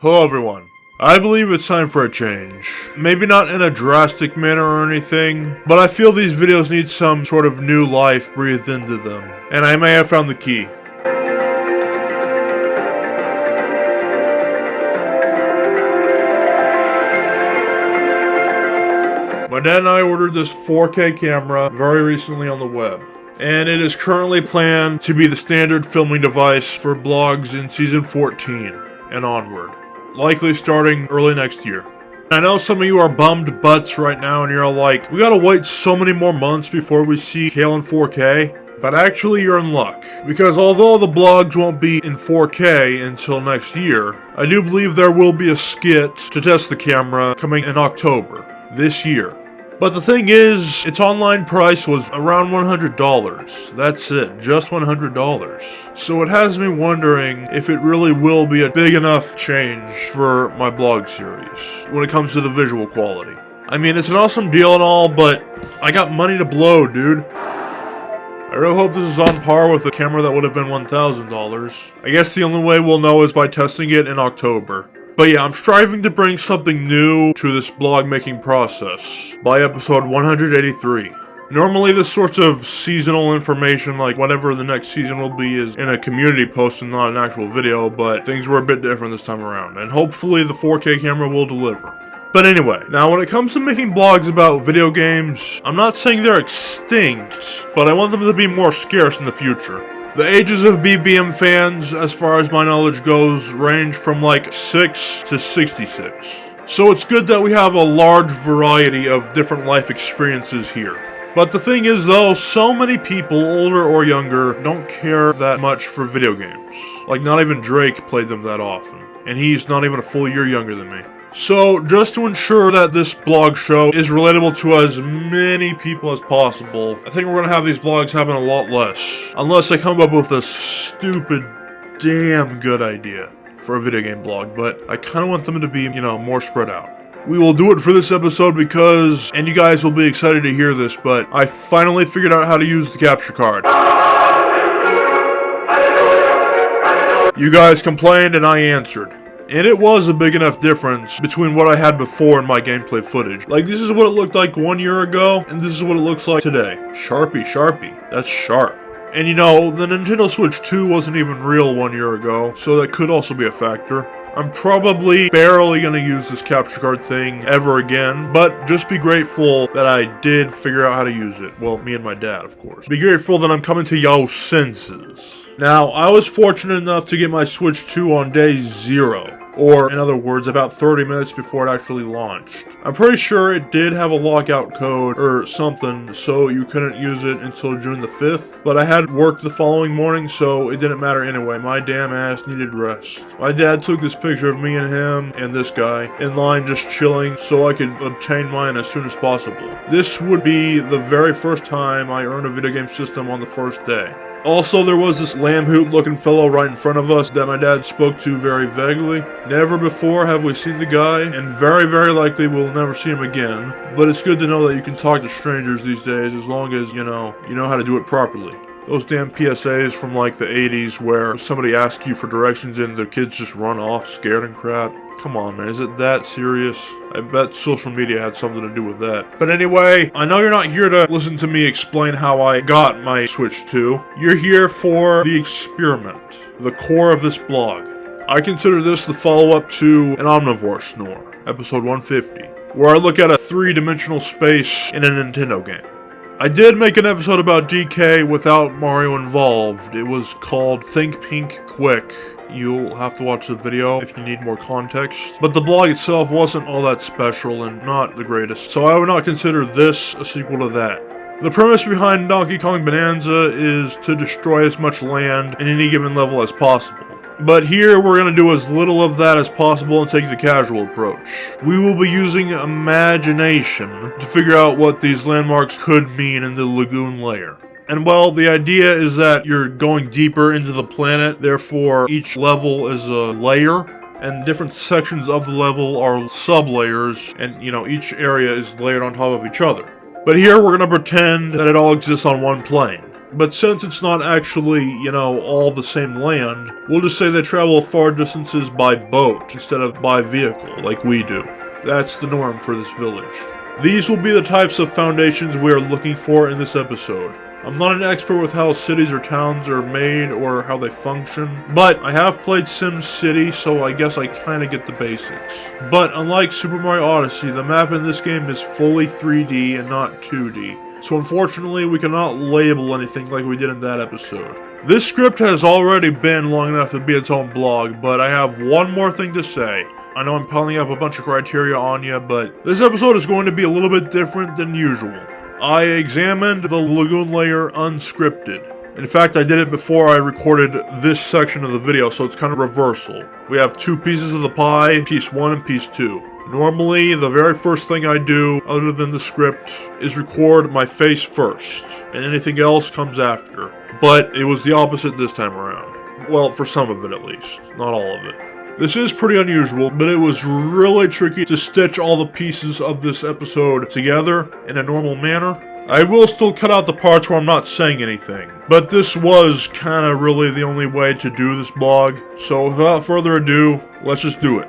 Hello everyone. I believe it's time for a change. Maybe not in a drastic manner or anything, but I feel these videos need some sort of new life breathed into them. And I may have found the key. My dad and I ordered this 4K camera very recently on the web. And it is currently planned to be the standard filming device for vlogs in season 14 and onward. Likely starting early next year. I know some of you are bummed butts right now and you're all like, we gotta wait so many more months before we see Kale in 4K. But actually you're in luck. Because although the vlogs won't be in 4K until next year, I do believe there will be a skit to test the camera coming in October this year. But the thing is, its online price was around $100. That's it, just $100. So it has me wondering if it really will be a big enough change for my blog series when it comes to the visual quality. I mean, it's an awesome deal and all, but I got money to blow, dude. I really hope this is on par with the camera that would have been $1,000. I guess the only way we'll know is by testing it in October. But yeah, I'm striving to bring something new to this blog making process by episode 183. Normally this sort of seasonal information, like whatever the next season will be, is in a community post and not an actual video, but things were a bit different this time around, and hopefully the 4K camera will deliver. But anyway, now when it comes to making blogs about video games, I'm not saying they're extinct, but I want them to be more scarce in the future. The ages of BBM fans, as far as my knowledge goes, range from like 6 to 66. So it's good that we have a large variety of different life experiences here. But the thing is though, so many people, older or younger, don't care that much for video games. Like not even Drake played them that often. And he's not even a full year younger than me. So, just to ensure that this blog show is relatable to as many people as possible, I think we're gonna have these blogs happen a lot less. Unless I come up with a stupid, damn good idea for a video game blog, but I kinda want them to be, more spread out. We will do it for this episode because, and you guys will be excited to hear this, but I finally figured out how to use the capture card. You guys complained and I answered. And it was a big enough difference between what I had before and my gameplay footage. Like, this is what it looked like 1 year ago, and this is what it looks like today. Sharpie, that's sharp. And the Nintendo Switch 2 wasn't even real 1 year ago, so that could also be a factor. I'm probably barely gonna use this capture card thing ever again, but just be grateful that I did figure out how to use it. Well, me and my dad, of course. Be grateful that I'm coming to y'all's senses. Now, I was fortunate enough to get my Switch 2 on day 0. Or, in other words, about 30 minutes before it actually launched. I'm pretty sure it did have a lockout code or something, so you couldn't use it until June the 5th. But I had work the following morning, so it didn't matter anyway. My damn ass needed rest. My dad took this picture of me and him and this guy in line just chilling so I could obtain mine as soon as possible. This would be the very first time I earned a video game system on the first day. Also, there was this lamb-hoot looking fellow right in front of us that my dad spoke to very vaguely. Never before have we seen the guy, and very, very likely we'll never see him again. But it's good to know that you can talk to strangers these days as long as, you know how to do it properly. Those damn PSAs from like the 80s where somebody asks you for directions and the kids just run off scared and crap. Come on, man, is it that serious? I bet social media had something to do with that. But anyway, I know you're not here to listen to me explain how I got my Switch 2. You're here for the experiment, the core of this blog. I consider this the follow-up to An Omnivore Snore, episode 150, where I look at a three-dimensional space in a Nintendo game. I did make an episode about DK without Mario involved. It was called Think Pink Quick. You'll have to watch the video if you need more context. But the blog itself wasn't all that special and not the greatest, so I would not consider this a sequel to that. The premise behind Donkey Kong Bonanza is to destroy as much land in any given level as possible. But here we're going to do as little of that as possible and take the casual approach. We will be using imagination to figure out what these landmarks could mean in the Lagoon layer. And well, the idea is that you're going deeper into the planet, therefore each level is a layer, and different sections of the level are sub-layers, and each area is layered on top of each other. But here we're going to pretend that it all exists on one plane. But since it's not actually, all the same land, we'll just say they travel far distances by boat instead of by vehicle, like we do. That's the norm for this village. These will be the types of foundations we are looking for in this episode. I'm not an expert with how cities or towns are made or how they function, but I have played SimCity, so I guess I kinda get the basics. But unlike Super Mario Odyssey, the map in this game is fully 3D and not 2D. So unfortunately, we cannot label anything like we did in that episode. This script has already been long enough to be its own blog, but I have one more thing to say. I know I'm piling up a bunch of criteria on you, but this episode is going to be a little bit different than usual. I examined the Lagoon layer unscripted. In fact, I did it before I recorded this section of the video, so it's kind of reversal. We have two pieces of the pie, piece 1 and piece 2. Normally, the very first thing I do, other than the script, is record my face first, and anything else comes after. But it was the opposite this time around. Well, for some of it at least, not all of it. This is pretty unusual, but it was really tricky to stitch all the pieces of this episode together in a normal manner. I will still cut out the parts where I'm not saying anything, but this was kinda really the only way to do this blog, so without further ado, let's just do it.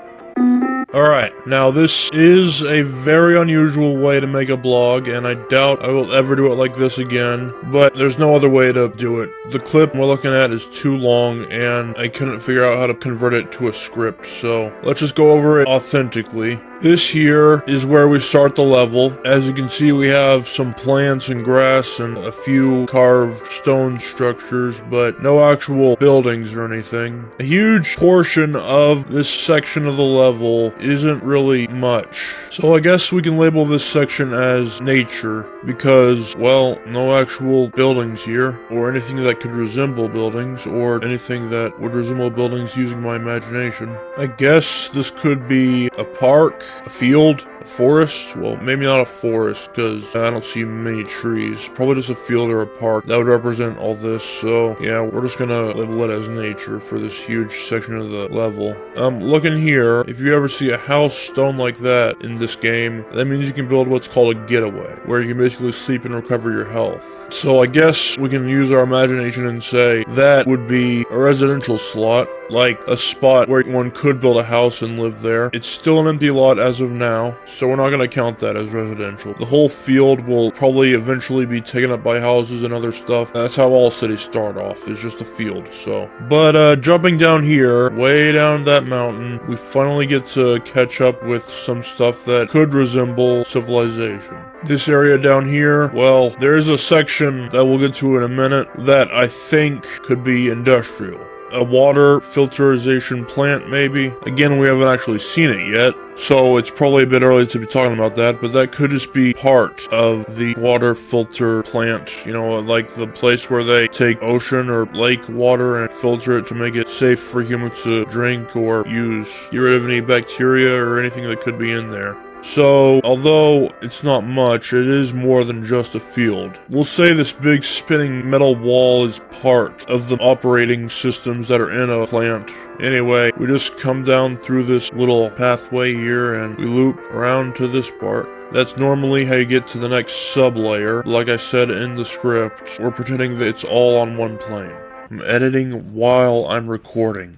Alright, now this is a very unusual way to make a blog, and I doubt I will ever do it like this again, but there's no other way to do it. The clip we're looking at is too long, and I couldn't figure out how to convert it to a script, so let's just go over it authentically. This here is where we start the level. As you can see, we have some plants and grass and a few carved stone structures, but no actual buildings or anything. A huge portion of this section of the level isn't really much. So I guess we can label this section as nature, because, well, no actual buildings here, or anything that could resemble buildings, or anything that would resemble buildings using my imagination. I guess this could be a park, a field, a forest. Well, maybe not a forest, because I don't see many trees. Probably just a field or a park that would represent all this. So yeah, we're just gonna label it as nature for this huge section of the level. Looking here, if you ever see a house stone like that in this game, that means you can build what's called a getaway, where you can basically sleep and recover your health. So I guess we can use our imagination and say that would be a residential slot, like a spot where one could build a house and live there. It's still an empty lot as of now, so we're not going to count that as residential. The whole field will probably eventually be taken up by houses and other stuff. That's how all cities start off, is just a field, so. But jumping down here, way down that mountain, we finally get to catch up with some stuff that could resemble civilization. This area down here, well, there is a section that we'll get to in a minute that I think could be industrial. A water filterization plant, maybe? Again, we haven't actually seen it yet, so it's probably a bit early to be talking about that, but that could just be part of the water filter plant, like the place where they take ocean or lake water and filter it to make it safe for humans to drink or use. Get rid of any bacteria or anything that could be in there. So, although it's not much, it is more than just a field. We'll say this big spinning metal wall is part of the operating systems that are in a plant. Anyway, we just come down through this little pathway here and we loop around to this part. That's normally how you get to the next sub-layer. Like I said in the script, we're pretending that it's all on one plane. I'm editing while I'm recording.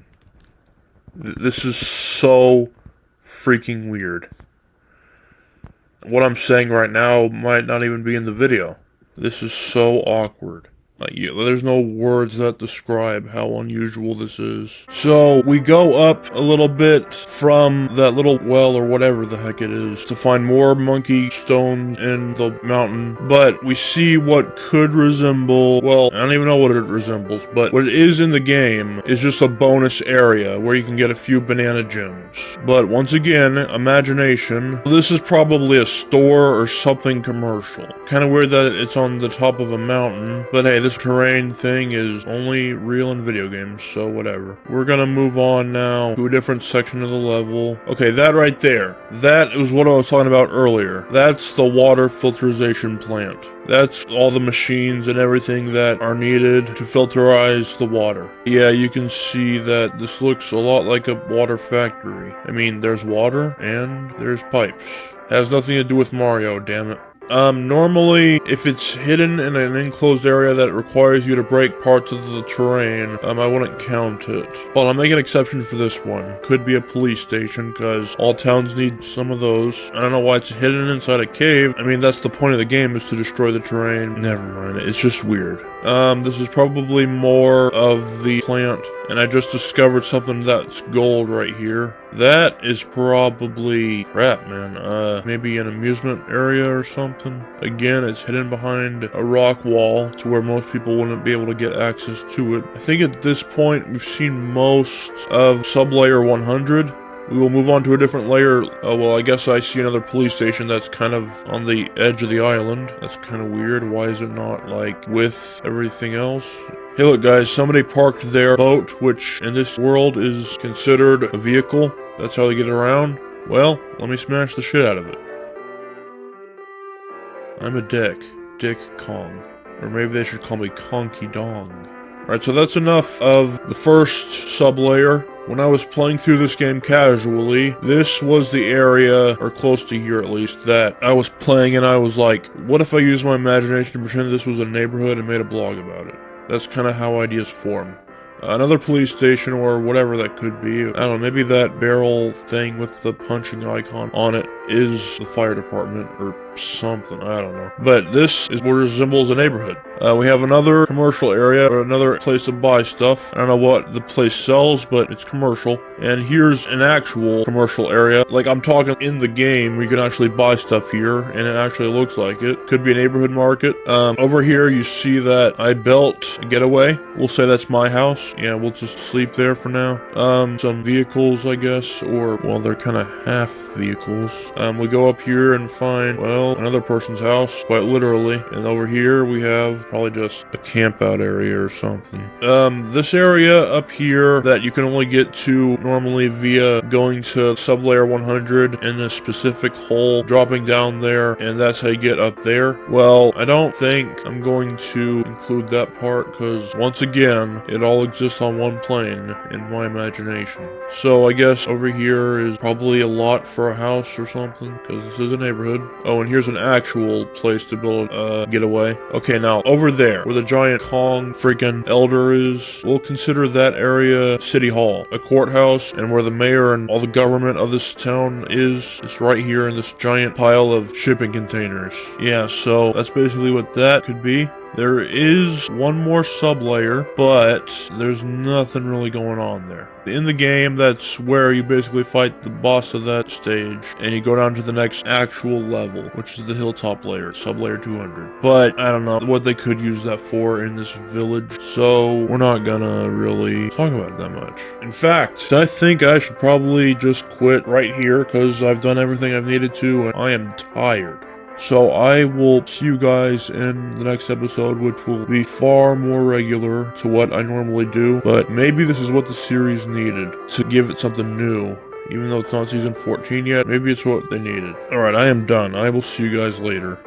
This is so freaking weird. What I'm saying right now might not even be in the video. This is so awkward. There's no words that describe how unusual this is. So, we go up a little bit from that little well or whatever the heck it is to find more monkey stones in the mountain, but we see what could resemble, well, I don't even know what it resembles, but what it is in the game is just a bonus area where you can get a few banana gems. But once again, imagination. This is probably a store or something commercial. Kind of weird that it's on the top of a mountain, but hey, this terrain thing is only real in video games, so whatever. We're gonna move on now to a different section of the level. Okay, that right there. That is what I was talking about earlier. That's the water filterization plant. That's all the machines and everything that are needed to filterize the water. Yeah, you can see that this looks a lot like a water factory. I mean, there's water and there's pipes. Has nothing to do with Mario, damn it. Normally, if it's hidden in an enclosed area that requires you to break parts of the terrain, I wouldn't count it. But I'll make an exception for this one. Could be a police station, because all towns need some of those. I don't know why it's hidden inside a cave. I mean, that's the point of the game, is to destroy the terrain. Never mind, it's just weird. This is probably more of the plant, and I just discovered something that's gold right here. That is probably crap, man. Maybe an amusement area or something. Again, it's hidden behind a rock wall to where most people wouldn't be able to get access to it. I think at this point, we've seen most of sublayer 100. We will move on to a different layer. Well, I guess I see another police station that's kind of on the edge of the island. That's kind of weird. Why is it not, like, with everything else? Hey, look, guys, somebody parked their boat, which in this world is considered a vehicle. That's how they get around. Well, let me smash the shit out of it. I'm a dick. Dick Kong. Or maybe they should call me Conky Dong. Alright, so that's enough of the first sub-layer. When I was playing through this game casually, this was the area, or close to here at least, that I was playing, and I was like, what if I used my imagination to pretend this was a neighborhood and made a blog about it? That's kind of how ideas form. Another police station, or whatever that could be. I don't know, maybe that barrel thing with the punching icon on it is the fire department, or something, I don't know. But this is what resembles a neighborhood. We have another commercial area, or another place to buy stuff. I don't know what the place sells, but it's commercial. And here's an actual commercial area. Like, I'm talking in the game, where you can actually buy stuff here, and it actually looks like it. Could be a neighborhood market. Over here, you see that I built a getaway. We'll say that's my house. Yeah, we'll just sleep there for now. Some vehicles, I guess, or, well, they're kind of half vehicles. We go up here and find, well, another person's house, quite literally. And over here, we have probably just a camp out area or something. This area up here that you can only get to normally via going to sublayer 100 in a specific hole, dropping down there, and that's how you get up there. Well, I don't think I'm going to include that part, because once again, it all exists on one plane in my imagination. So I guess over here is probably a lot for a house or something, because this is a neighborhood. Oh, and here's an actual place to build a getaway. Okay, now over there where the giant Kong freaking elder is, we'll consider that area City Hall, a courthouse, and where the mayor and all the government of this town is. It's right here in this giant pile of shipping containers. Yeah, so that's basically what that could be. There is one more sub-layer, but there's nothing really going on there. In the game, that's where you basically fight the boss of that stage, and you go down to the next actual level, which is the hilltop layer, sub-layer 200. But I don't know what they could use that for in this village, so we're not gonna really talk about it that much. In fact, I think I should probably just quit right here, because I've done everything I've needed to, and I am tired. So I will see you guys in the next episode, which will be far more regular to what I normally do. But maybe this is what the series needed, to give it something new. Even though it's not season 14 yet, maybe it's what they needed. Alright, I am done. I will see you guys later.